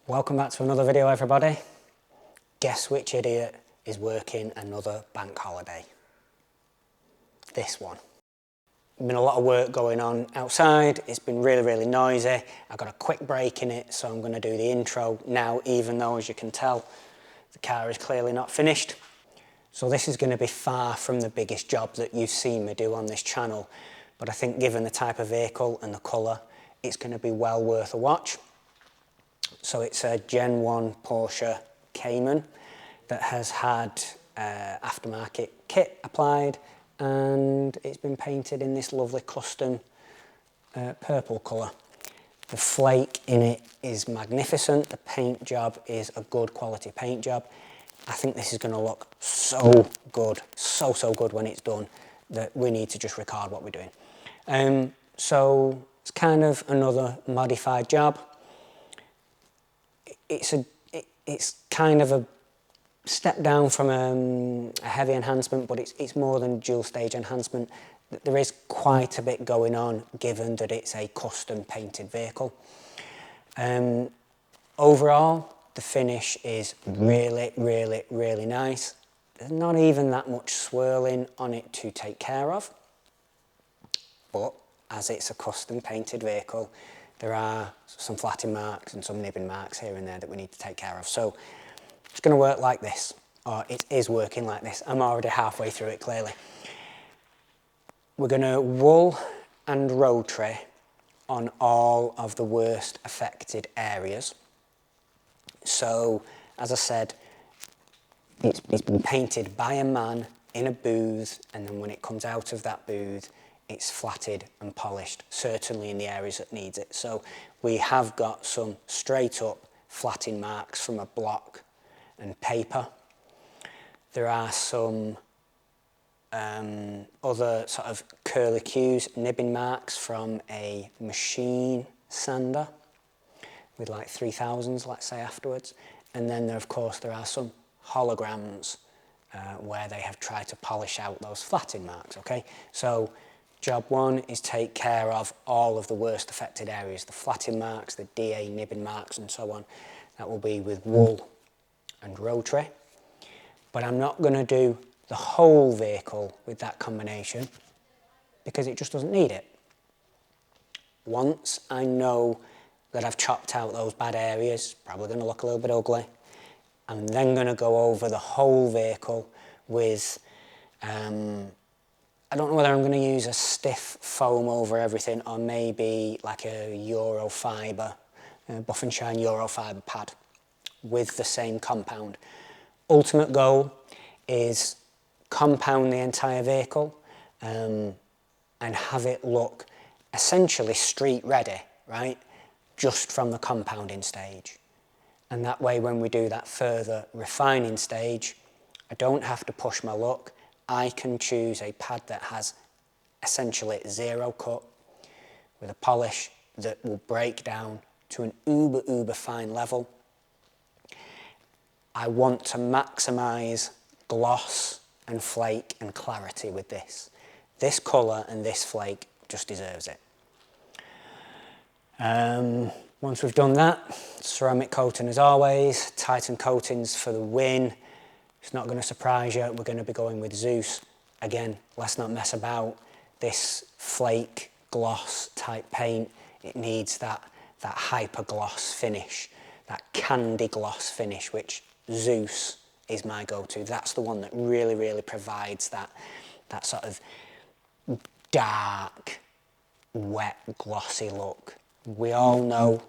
Welcome back to another video, everybody. Guess which idiot is working another bank holiday? This one. Been a lot of work going on outside. It's been really noisy. I got a quick break in it, so I'm going to do the intro now, even though, as you can tell, the car is clearly not finished. So this is going to be far from the biggest job that you've seen me do on this channel, but I think given the type of vehicle and the colour, it's going to be well worth a watch. So it's a Gen 1 Porsche Cayman that has had aftermarket kit applied, and it's been painted in this lovely custom purple colour. The flake in it is magnificent. The paint job is a good quality paint job. I think this is going to look so good, so good when it's done, that we need to just record what we're doing. So it's kind of another modified job. It's kind of a step down from a heavy enhancement, but it's more than dual stage enhancement. There is quite a bit going on, given that it's a custom painted vehicle. Overall, the finish is really nice. There's not even that much swirling on it to take care of, but as it's a custom painted vehicle, there are some flatting marks and some nibbing marks here and there that we need to take care of. So it's going to work like this, or it is working like this. I'm already halfway through it, clearly. We're going to wool and rotary on all of the worst affected areas. So, as I said, it's been painted by a man in a booth, and then when it comes out of that booth, it's flatted and polished, certainly in the areas that needs it. So we have got some straight up flatting marks from a block and paper. There are some other sort of curlicues, nibbing marks from a machine sander with like 3000s, let's say, afterwards. And then there, of course, there are some holograms where they have tried to polish out those flatting marks, okay? So job one is take care of all of the worst affected areas, the flatting marks, the DA nibbing marks and so on. That will be with wool and rotary. But I'm not going to do the whole vehicle with that combination because it just doesn't need it. Once I know that I've chopped out those bad areas, probably going to look a little bit ugly, I'm then going to go over the whole vehicle with I don't know whether I'm going to use a stiff foam over everything or maybe like a Eurofiber, Buff and Shine Eurofiber pad with the same compound. Ultimate goal is compound the entire vehicle and have it look essentially street ready, right? Just from the compounding stage. And that way, when we do that further refining stage, I don't have to push my luck. I can choose a pad that has essentially zero cut with a polish that will break down to an uber fine level. I want to maximise gloss and flake and clarity with this. This colour and this flake just deserves it. Once we've done that, ceramic coating as always, Titan coatings for the win. It's not going to surprise you, we're going to be going with Zeus. Again, let's not mess about. This flake gloss type paint, it needs that hyper gloss finish, that candy gloss finish, which Zeus is my go-to. That's the one that really provides that sort of dark, wet, glossy look. We all know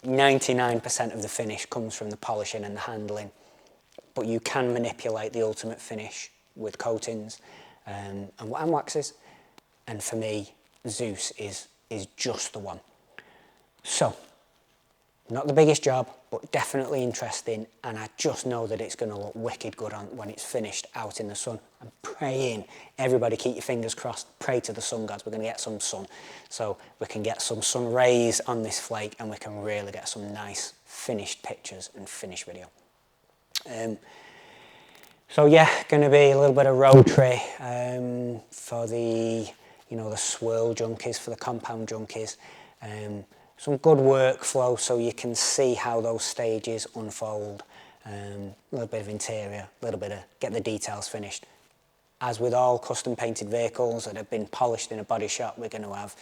99% of the finish comes from the polishing and the handling, but you can manipulate the ultimate finish with coatings and waxes. And for me, Zeus is just the one. So, not the biggest job, but definitely interesting. And I just know that it's going to look wicked good when it's finished out in the sun. I'm praying, everybody keep your fingers crossed, pray to the sun gods, we're going to get some sun. So we can get some sun rays on this flake and we can really get some nice finished pictures and finished video. So yeah, going to be a little bit of rotary for the, the swirl junkies, for the compound junkies. some good workflow so you can see how those stages unfold. A little bit of interior, a little bit of get the details finished. As with all custom painted vehicles that have been polished in a body shop, we're going to have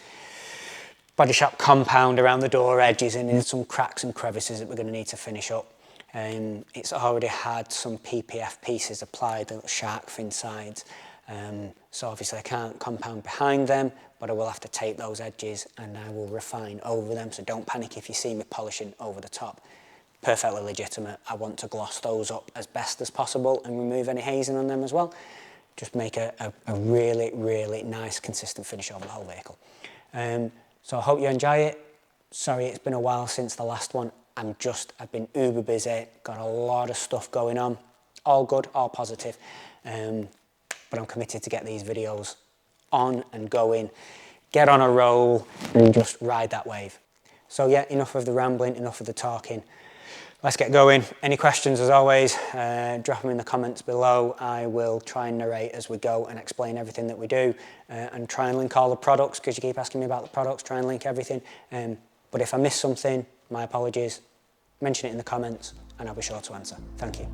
body shop compound around the door edges and some cracks and crevices that we're going to need to finish up. It's already had some PPF pieces applied, little shark fin sides. So obviously I can't compound behind them, but I will have to tape those edges and I will refine over them. So don't panic if you see me polishing over the top. Perfectly legitimate. I want to gloss those up as best as possible and remove any hazing on them as well. Just make a really, really nice, consistent finish over the whole vehicle. So I hope you enjoy it. Sorry, it's been a while since the last one. I've been uber busy, got a lot of stuff going on. All good, all positive. But I'm committed to get these videos on and going, get on a roll and just ride that wave. So yeah, enough of the rambling, enough of the talking. Let's get going. Any questions, as always, drop them in the comments below. I will try and narrate as we go and explain everything that we do and try and link all the products, because you keep asking me about the products, try and link everything. But if I miss something, my apologies. Mention it in the comments and I'll be sure to answer. Thank you.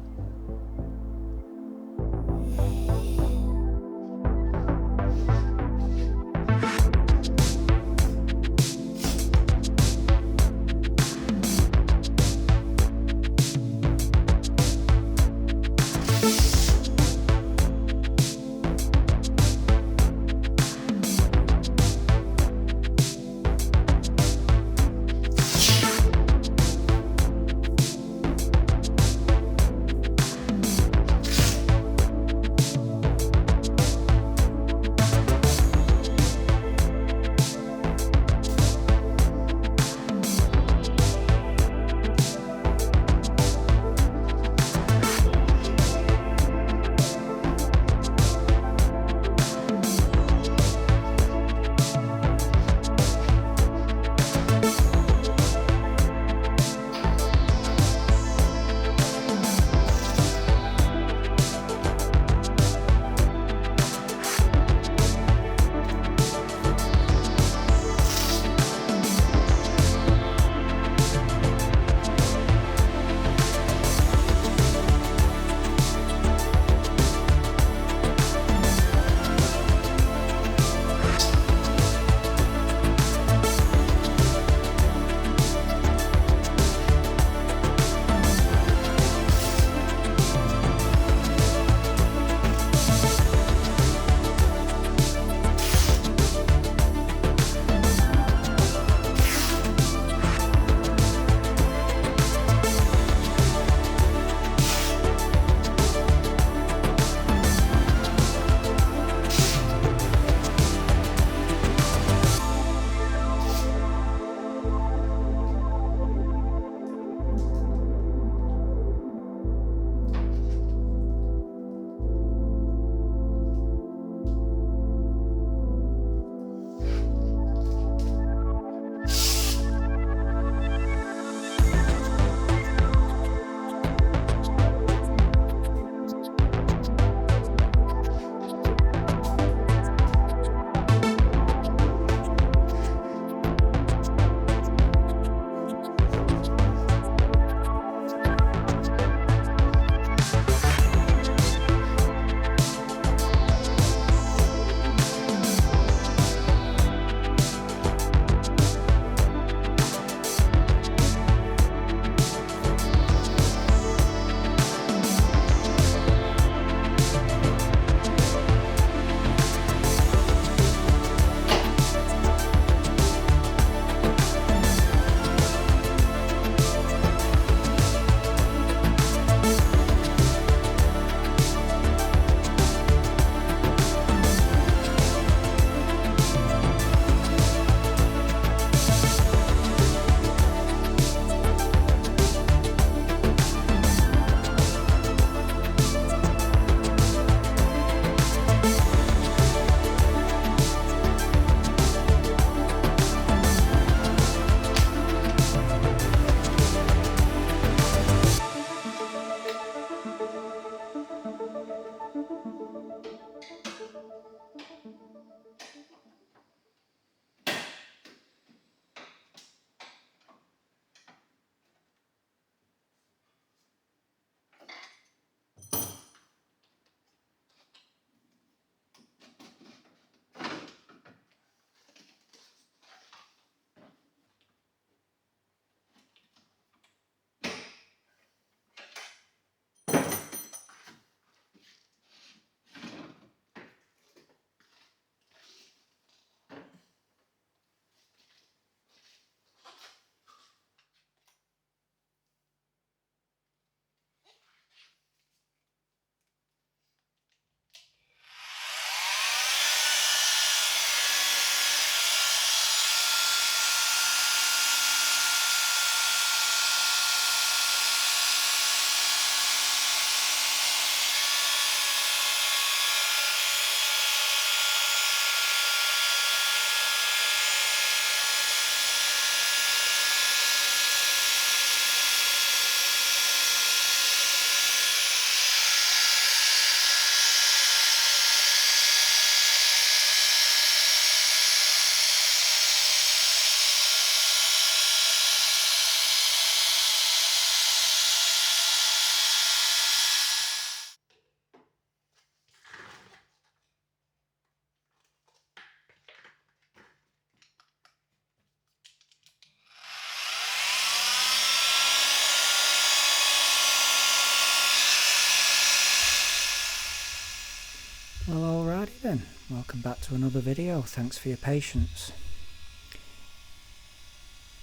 Well, alrighty then, welcome back to another video. Thanks for your patience.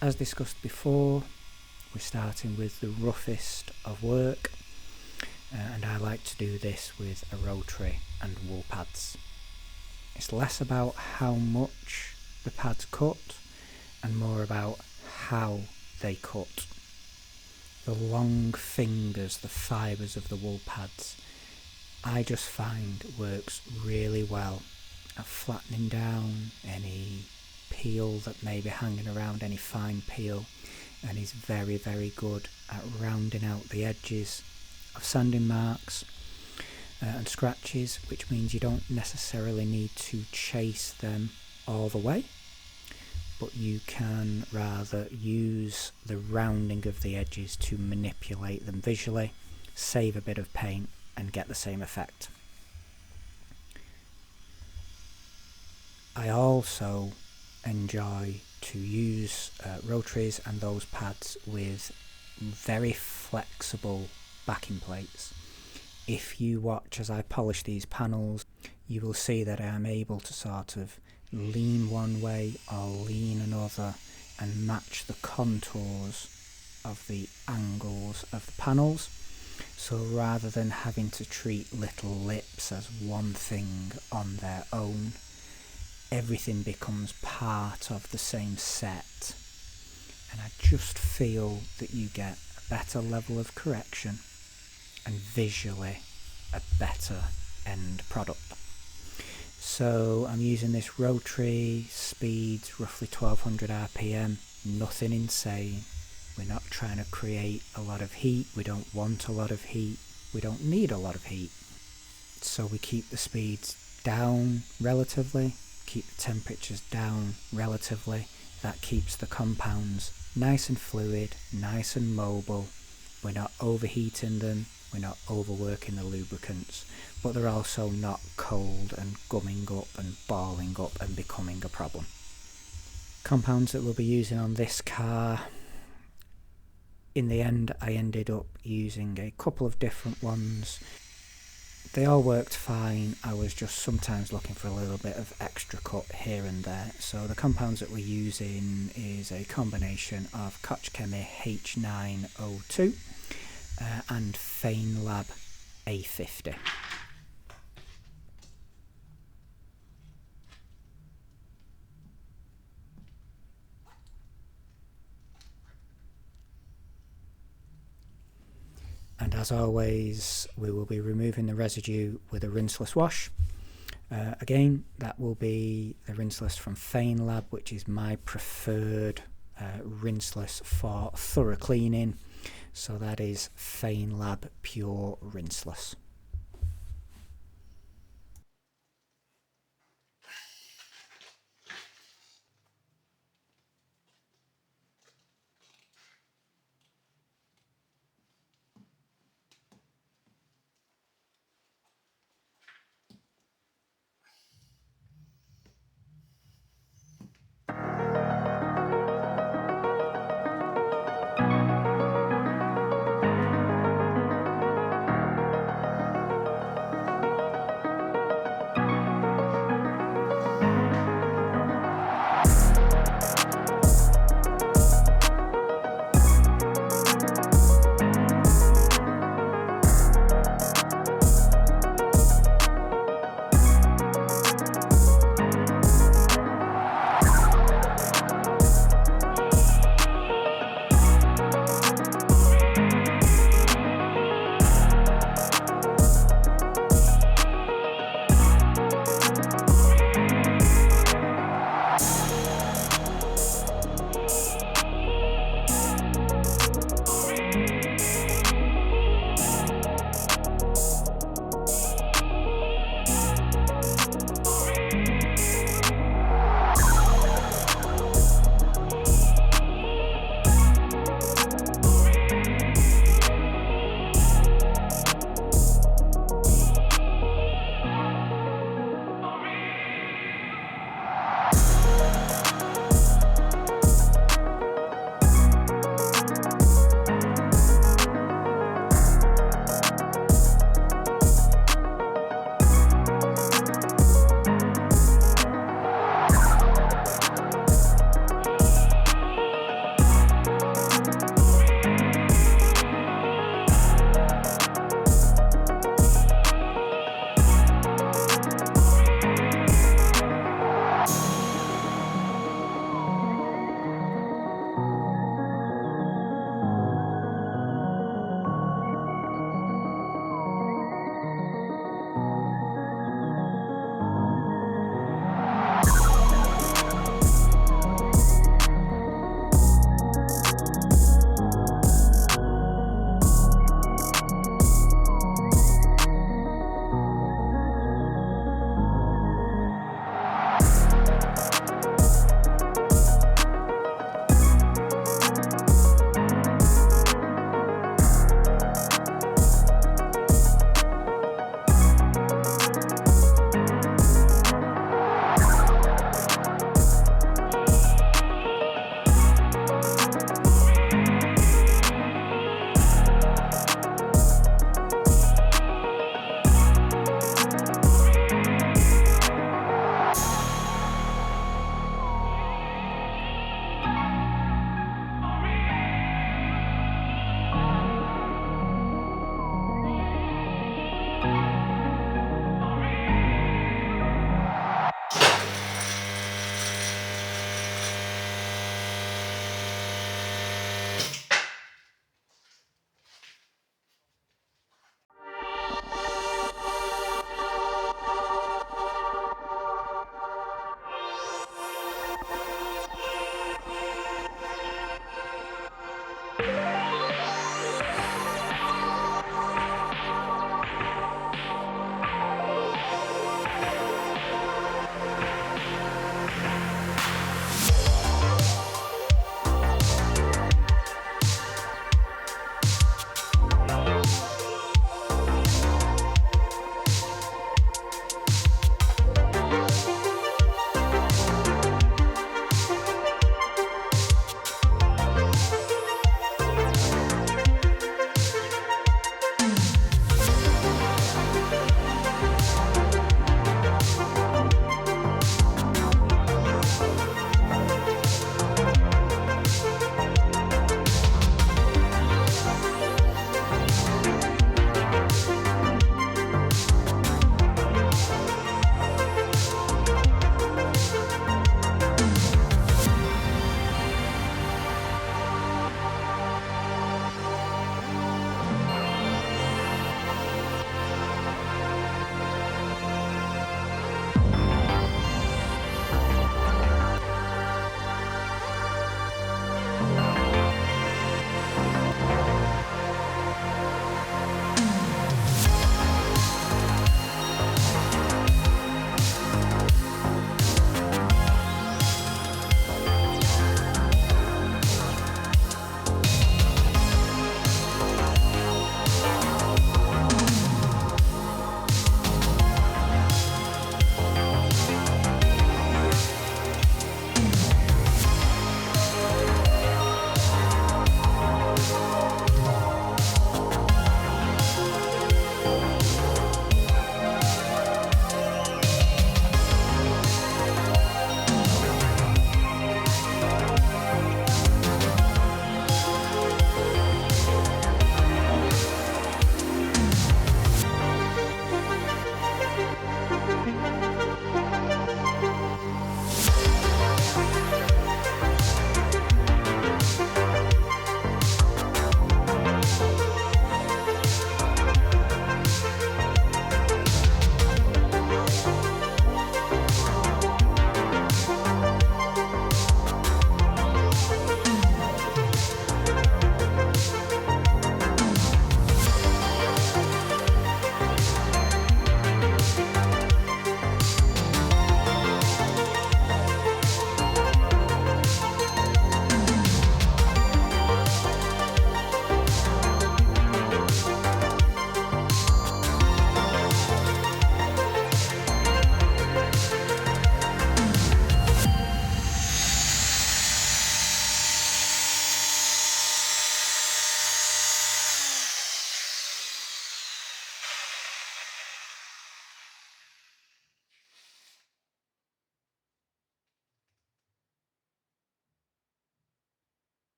As discussed before, we're starting with the roughest of work, and I like to do this with a rotary and wool pads. It's less about how much the pads cut and more about how they cut. The long fingers, the fibres of the wool pads, I just find works really well at flattening down any peel that may be hanging around, any fine peel, and is very, very good at rounding out the edges of sanding marks and scratches, which means you don't necessarily need to chase them all the way, but you can rather use the rounding of the edges to manipulate them visually, save a bit of paint and get the same effect. I also enjoy to use rotaries and those pads with very flexible backing plates. If you watch as I polish these panels, you will see that I am able to sort of lean one way or lean another and match the contours of the angles of the panels. So rather than having to treat little lips as one thing on their own, everything becomes part of the same set, and I just feel that you get a better level of correction and visually a better end product. So I'm using this rotary, speeds roughly 1200 RPM, nothing insane. We're not trying to create a lot of heat, we don't want a lot of heat, we don't need a lot of heat. So we keep the speeds down relatively, keep the temperatures down relatively. That keeps the compounds nice and fluid, nice and mobile. We're not overheating them, we're not overworking the lubricants, but they're also not cold and gumming up and balling up and becoming a problem. Compounds that we'll be using on this car, in the end I ended up using a couple of different ones. They all worked fine, I was just sometimes looking for a little bit of extra cut here and there. So the compounds that we're using is a combination of Porsche Cayman H902 and FaneLab A50. And as always, we will be removing the residue with a rinseless wash. Again, that will be the rinseless from FaneLab, which is my preferred rinseless for thorough cleaning. So that is FaneLab Pure Rinseless.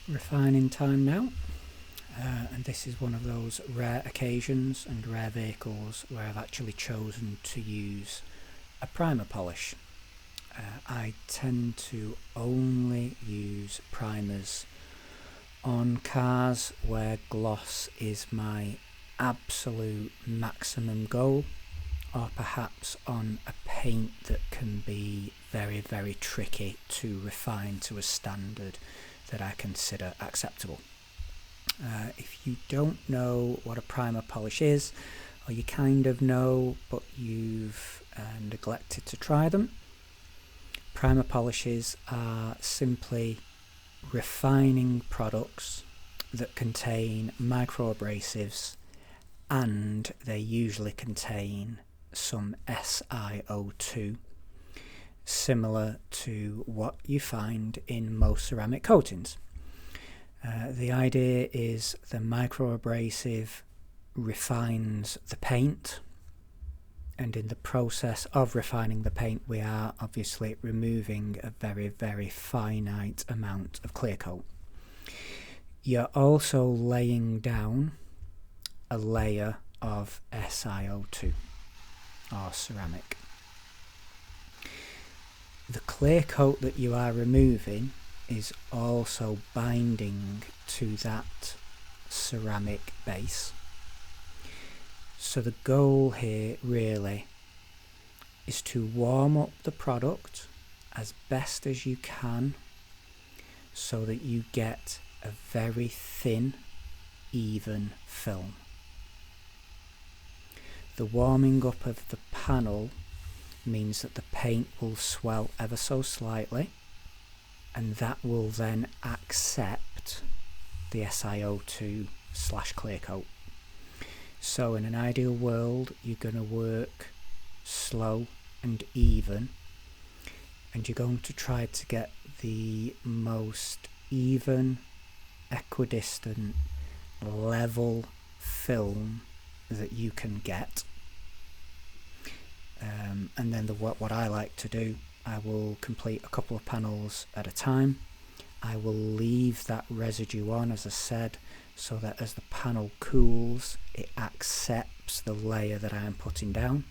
refining time now, and this is one of those rare occasions and rare vehicles where I've actually chosen to use a primer polish. I tend to only use primers on cars where gloss is my absolute maximum goal, or perhaps on a paint that can be very, very tricky to refine to a standard that I consider acceptable. If you don't know what a primer polish is, or you kind of know but you've neglected to try them, primer polishes are simply refining products that contain microabrasives, and they usually contain some SiO2, similar to what you find in most ceramic coatings. The idea is the microabrasive refines the paint, and in the process of refining the paint we are obviously removing a very, very finite amount of clear coat. You're also laying down a layer of SiO2 or ceramic. The clear coat that you are removing is also binding to that ceramic base. So the goal here really is to warm up the product as best as you can so that you get a very thin, even film. The warming up of the panel means that the paint will swell ever so slightly, and that will then accept the SiO2/clear coat. So in an ideal world, you're going to work slow and even, and you're going to try to get the most even, equidistant, level film that you can get. And then what I like to do, I will complete a couple of panels at a time. I will leave that residue on, as I said, so that as the panel cools, it accepts the layer that I am putting down.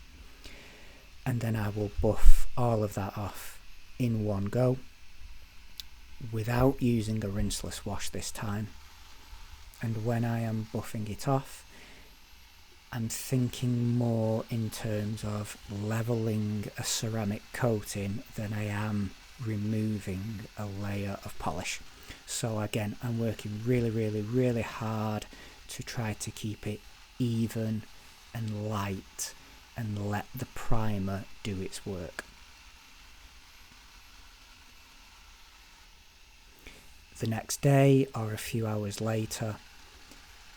And then I will buff all of that off in one go, without using a rinseless wash this time. And when I am buffing it off, I'm thinking more in terms of leveling a ceramic coating than I am removing a layer of polish. So again, I'm working really, really, really hard to try to keep it even and light and let the primer do its work. The next day or a few hours later,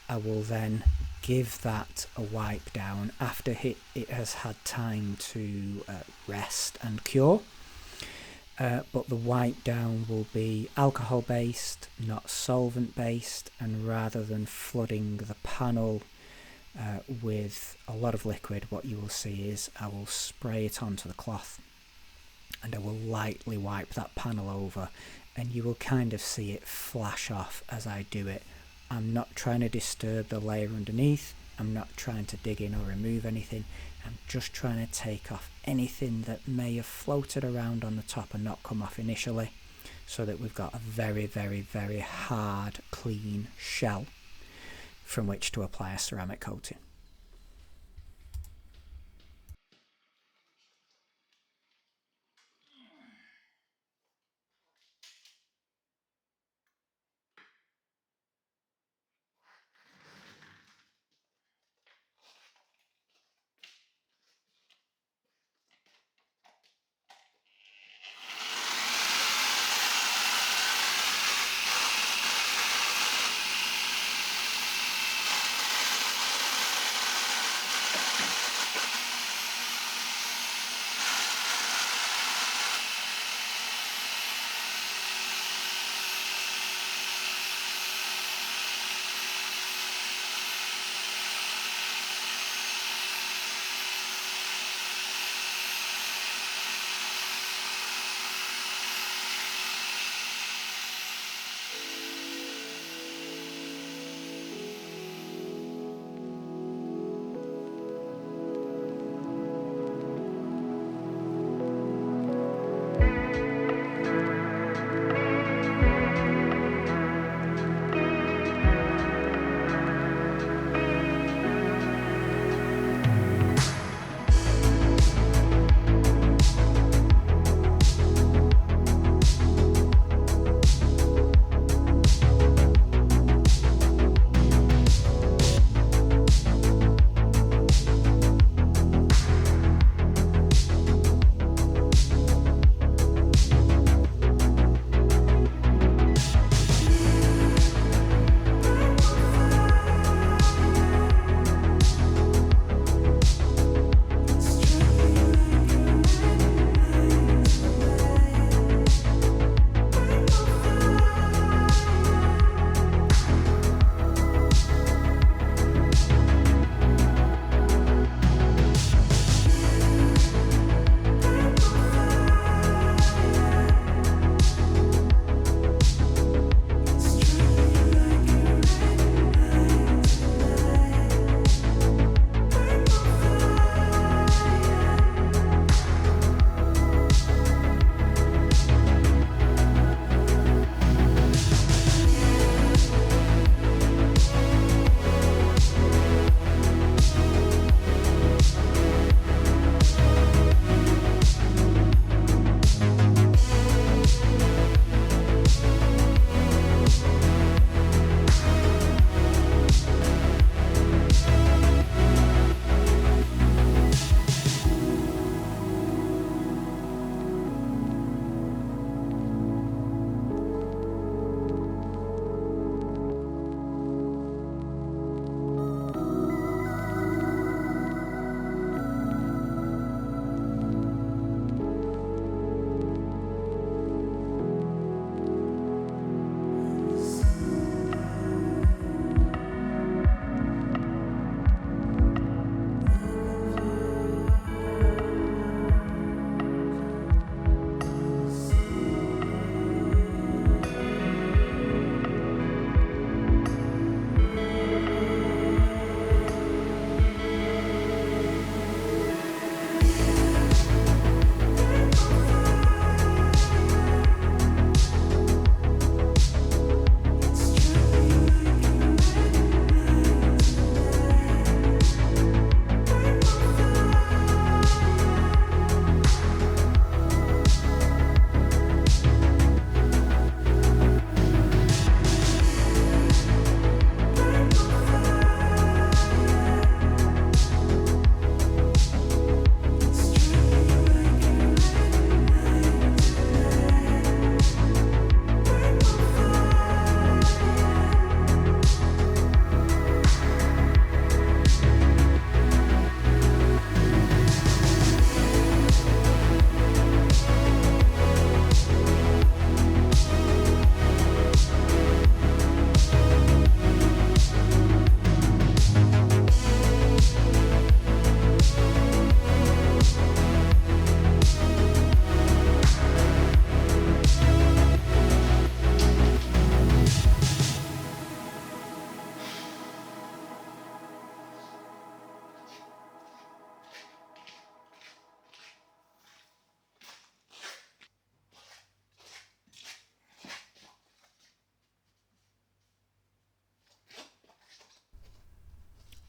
I will then give that a wipe down after it has had time to rest and cure. But the wipe down will be alcohol based, not solvent based, and rather than flooding the panel with a lot of liquid, what you will see is I will spray it onto the cloth and I will lightly wipe that panel over, and you will kind of see it flash off as I do it. I'm not trying to disturb the layer underneath, I'm not trying to dig in or remove anything, I'm just trying to take off anything that may have floated around on the top and not come off initially, so that we've got a very, very, very hard, clean shell from which to apply a ceramic coating.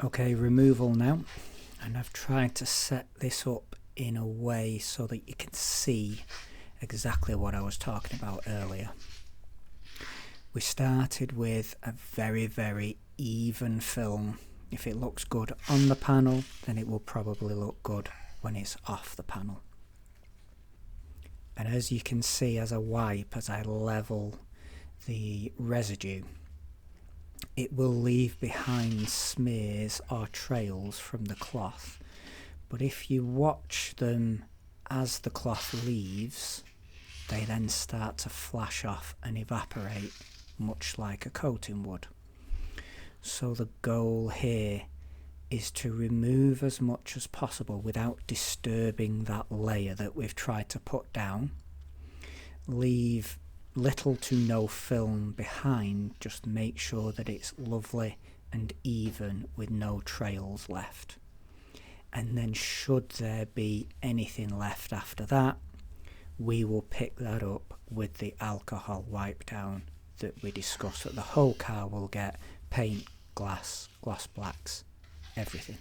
Okay, removal now, and I've tried to set this up in a way so that you can see exactly what I was talking about earlier. We started with a very, very even film. If it looks good on the panel, then it will probably look good when it's off the panel. And as you can see, as I wipe, as I level the residue, it will leave behind smears or trails from the cloth. But if you watch them as the cloth leaves, they then start to flash off and evaporate, much like a coating would. So the goal here is to remove as much as possible without disturbing that layer that we've tried to put down. Leave little to no film behind, just make sure that it's lovely and even with no trails left. And then should there be anything left after that, we will pick that up with the alcohol wipe down that we discussed, that the whole car will get: paint, glass, gloss blacks, everything.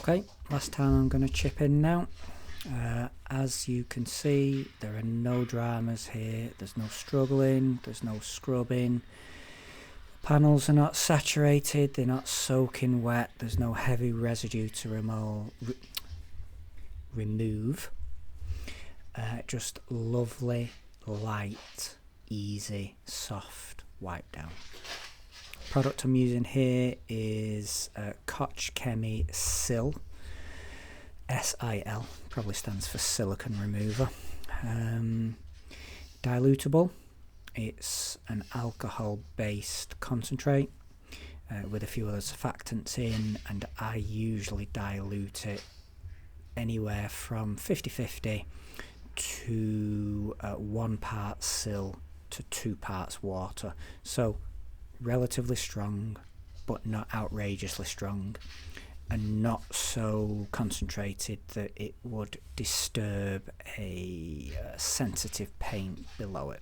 Okay, last time I'm going to chip in now. As you can see, there are no dramas here, there's no struggling, there's no scrubbing. Panels are not saturated, they're not soaking wet, there's no heavy residue to remove. Just lovely, light, easy, soft wipe down. Product I'm using here is Porsche Cayman SIL. SIL, probably stands for silicone remover. Dilutable. It's an alcohol based concentrate with a few other surfactants in, and I usually dilute it anywhere from 50-50 to 1 part SIL to 2 parts water. So relatively strong, but not outrageously strong, and not so concentrated that it would disturb a sensitive paint below it.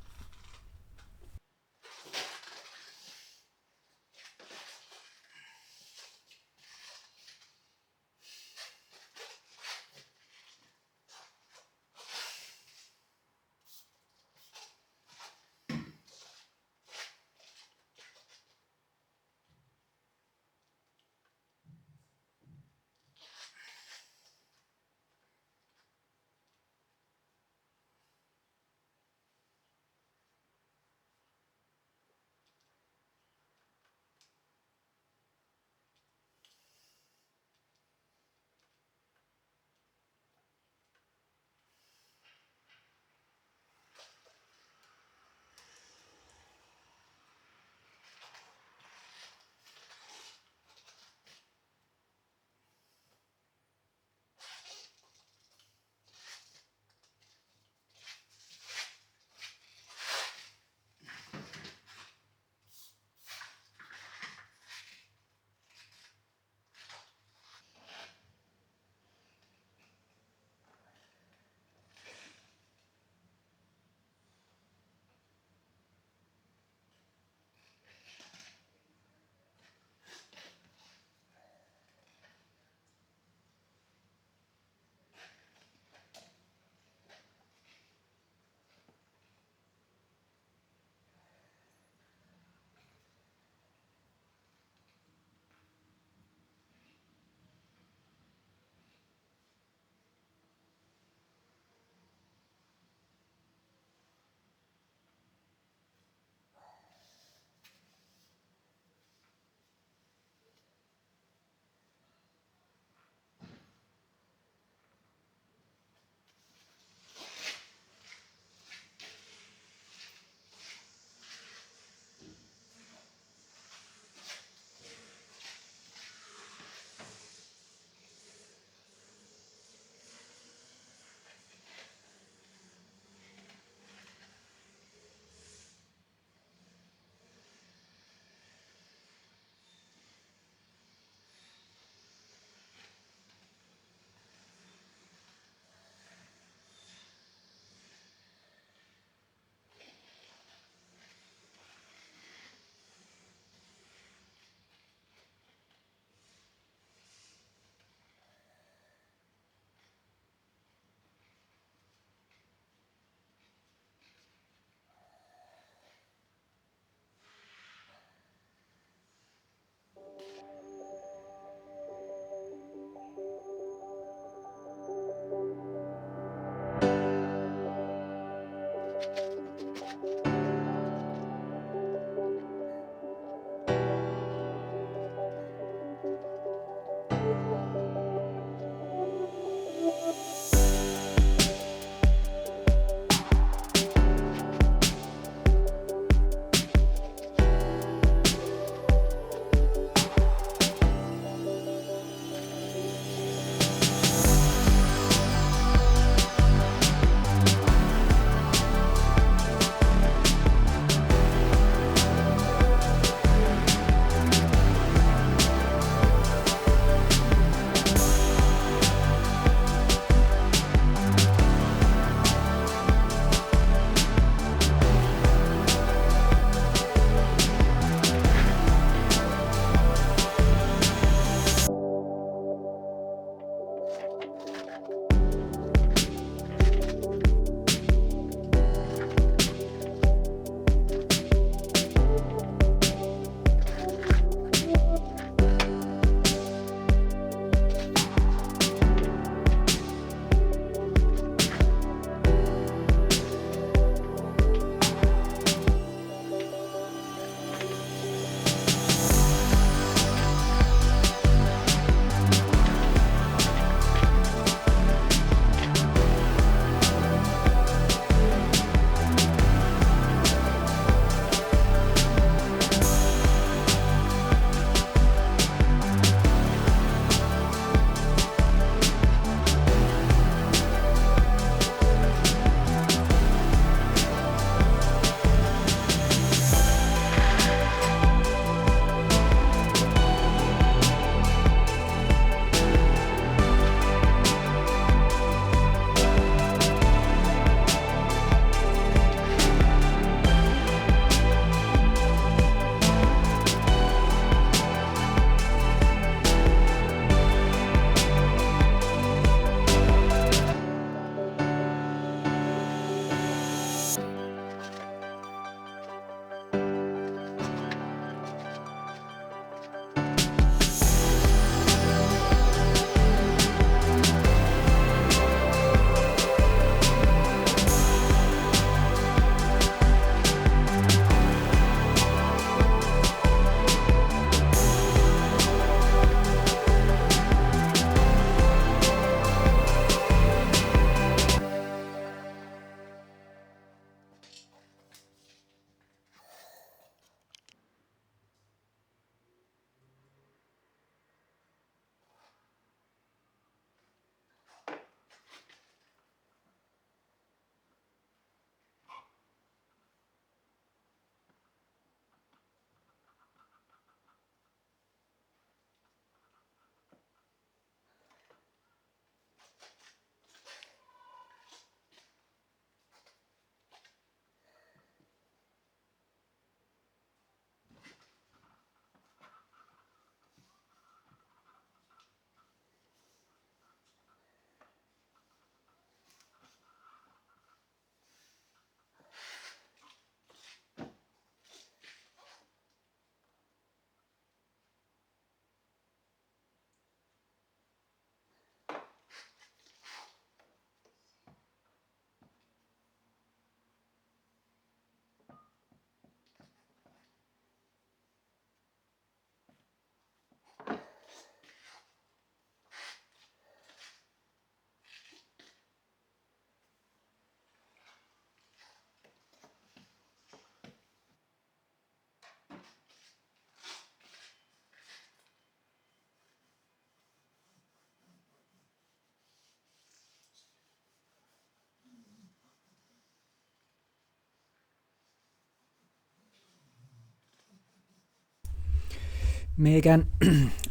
Me again.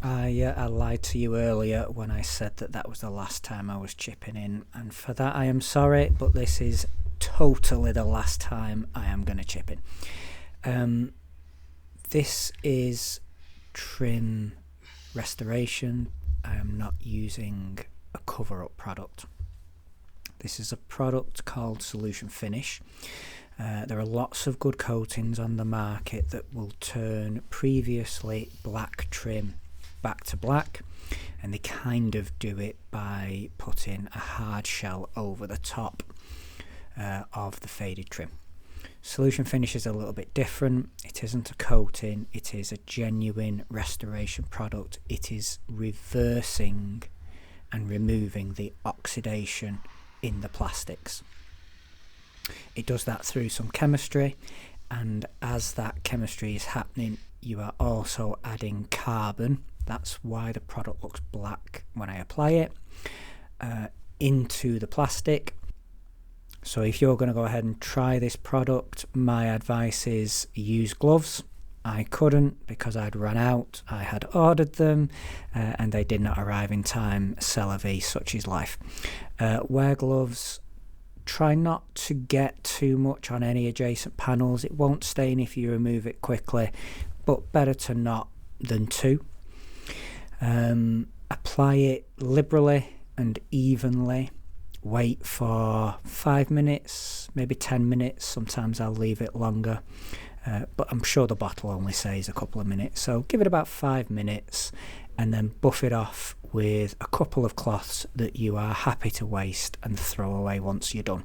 I lied to you earlier when I said that was the last time I was chipping in, and for that I am sorry, but this is totally the last time I am going to chip in. This is trim restoration. I am not using a cover-up product. This is a product called Solution Finish. There are lots of good coatings on the market that will turn previously black trim back to black, and they kind of do it by putting a hard shell over the top of the faded trim. Solution Finish is a little bit different. It isn't a coating, it is a genuine restoration product. It is reversing and removing the oxidation in the plastics. It does that through some chemistry, and as that chemistry is happening, you are also adding carbon. That's why the product looks black when I apply it into the plastic. So if you're going to go ahead and try this product, my advice is use gloves. I couldn't because I'd run out. I had ordered them and they did not arrive in time. C'est la vie, such is life. Wear gloves. Try not to get too much on any adjacent panels. It won't stain if you remove it quickly, but better to not than to. Apply it liberally and evenly. Wait for 5 minutes, maybe 10 minutes. Sometimes I'll leave it longer, but I'm sure the bottle only says a couple of minutes. So give it about 5 minutes and then buff it off with a couple of cloths that you are happy to waste and throw away once you're done.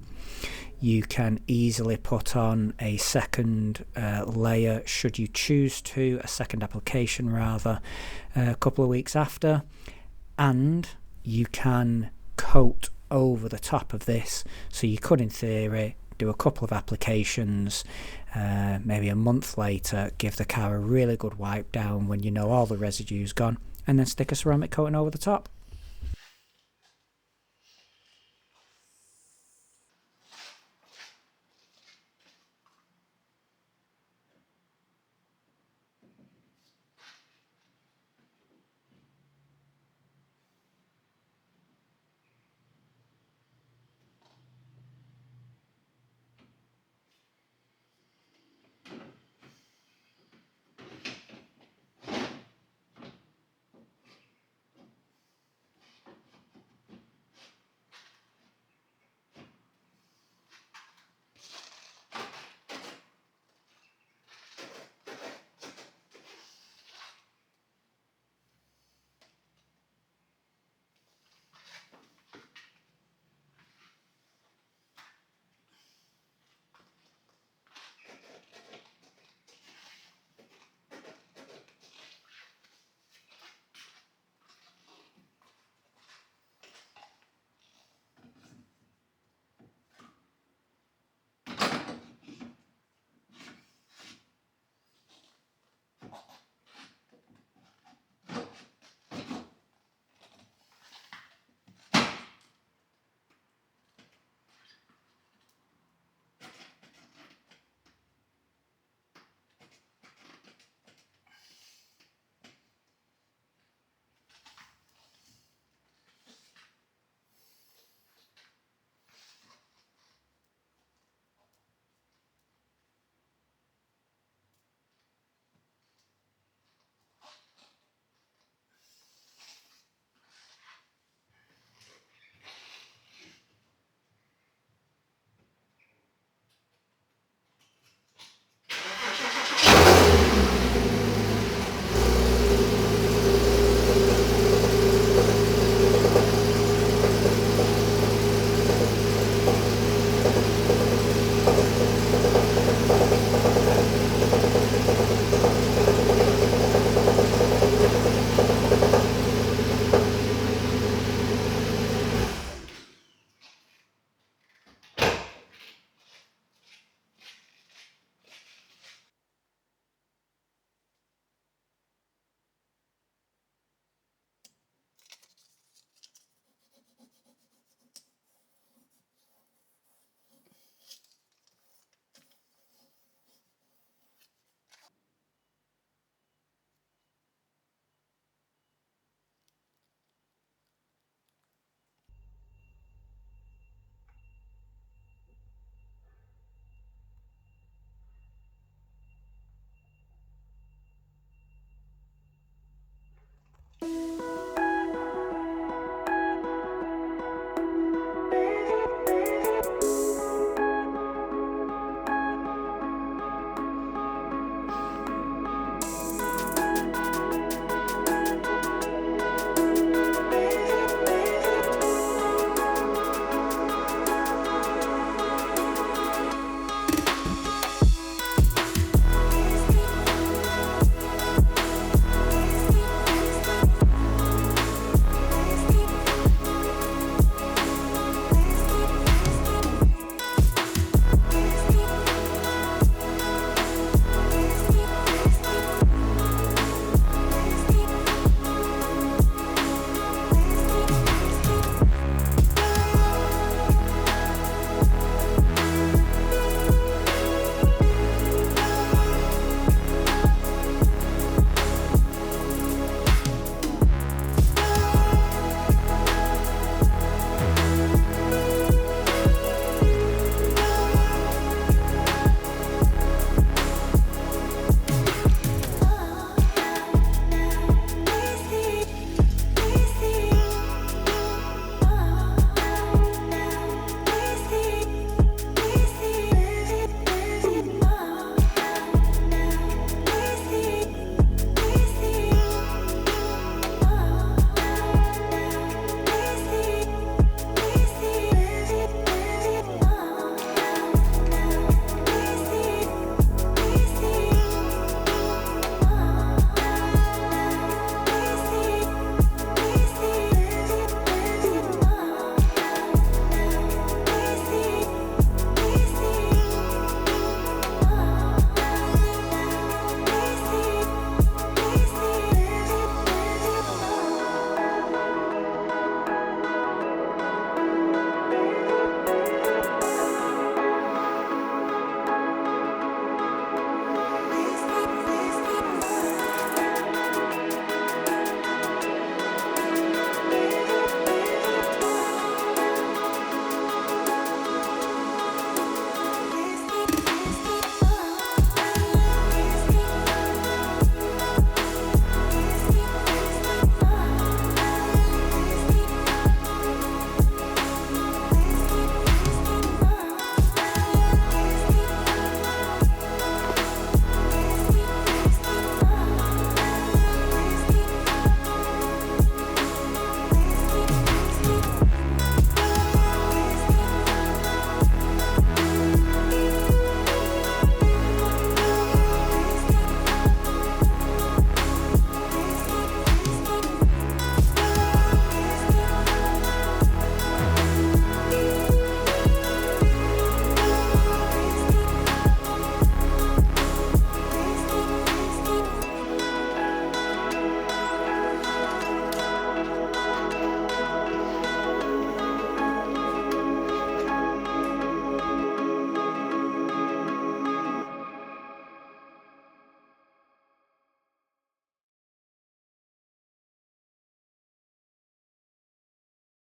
You can easily put on a second layer should you choose to, a second application rather, a couple of weeks after, and you can coat over the top of this. So you could in theory do a couple of applications, maybe a month later, give the car a really good wipe down when you know all the residue's gone, and then stick a ceramic coating over the top.